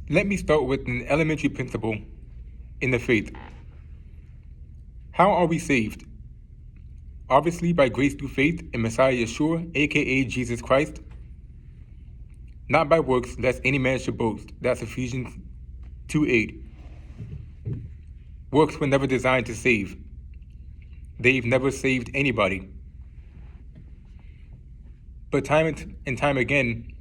Let me start with an elementary principle in the faith. How are we saved? Obviously by grace through faith in Messiah Yeshua, aka Jesus Christ. Not by works, lest any man should boast. That's Ephesians 2:8. Works were never designed to save. They've never saved anybody. But time and time again,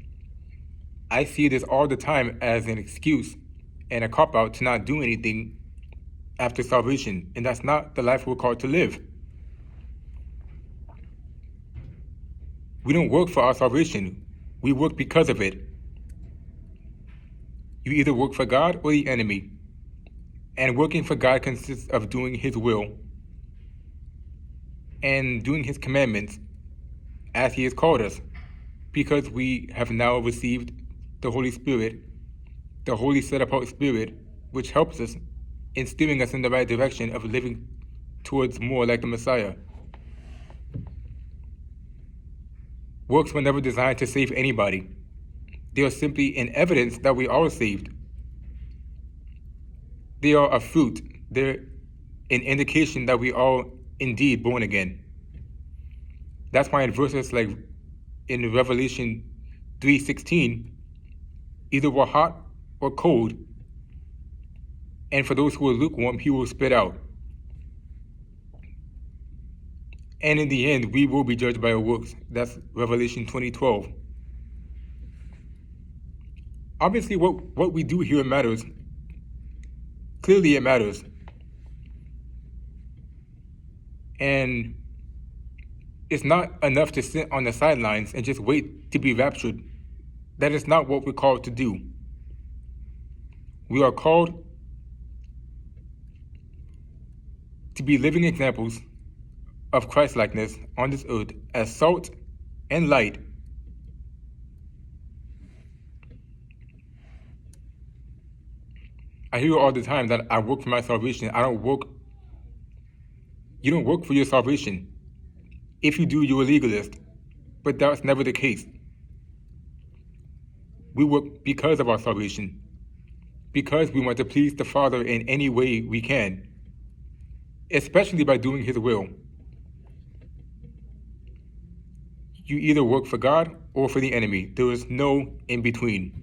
I see this all the time as an excuse and a cop-out to not do anything after salvation, and that's not the life we're called to live. We don't work for our salvation. We work because of it. You either work for God or the enemy. And working for God consists of doing His will and doing His commandments as He has called us, because we have now received the Holy Spirit, the Holy set-apart Spirit, which helps us in steering us in the right direction of living towards more like the Messiah. Works were never designed to save anybody. They are simply an evidence that we are saved. They are a fruit. They're an indication that we are indeed born again. That's why in verses like in Revelation 3:16, either we're hot or cold, and for those who are lukewarm, He will spit out. And in the end, we will be judged by our works. That's Revelation 20:12. Obviously, what we do here matters. Clearly, it matters. And it's not enough to sit on the sidelines and just wait to be raptured. That is not what we're called to do. We are called to be living examples of Christ-likeness on this earth as salt and light. I hear all the time that I work for my salvation. I don't work. You don't work for your salvation. If you do, you're a legalist. But that's never the case. We work because of our salvation, because we want to please the Father in any way we can, especially by doing His will. You either work for God or for the enemy. There is no in between.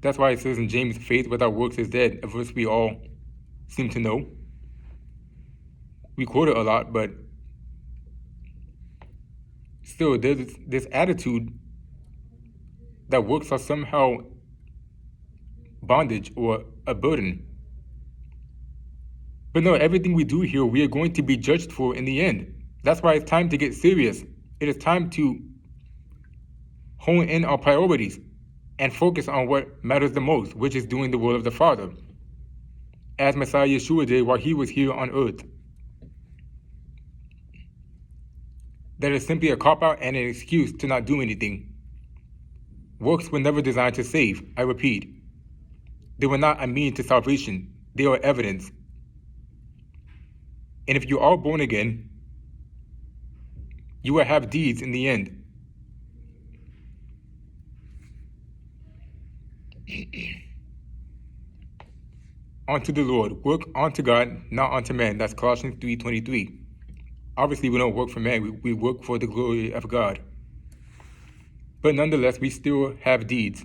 That's why it says in James, faith without works is dead, a verse we all seem to know. We quote it a lot, but still there's this attitude that works are somehow bondage or a burden. But no, everything we do here, we are going to be judged for in the end. That's why it's time to get serious. It is time to hone in our priorities and focus on what matters the most, which is doing the will of the Father, as Messiah Yeshua did while He was here on earth. That is simply a cop-out and an excuse to not do anything. Works were never designed to save, I repeat. They were not a means to salvation. They are evidence. And if you are born again, you will have deeds in the end. Unto the Lord, work unto God, not unto man. That's Colossians 3:23. Obviously, we don't work for man, we work for the glory of God. But nonetheless, we still have deeds.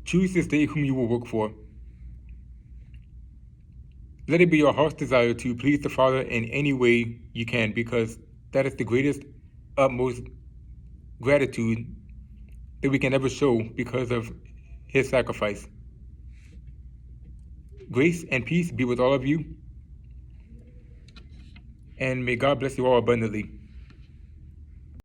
Choose this day whom you will work for. Let it be your heart's desire to please the Father in any way you can, because that is the greatest, utmost gratitude that we can ever show because of His sacrifice. Grace and peace be with all of you, and may God bless you all abundantly.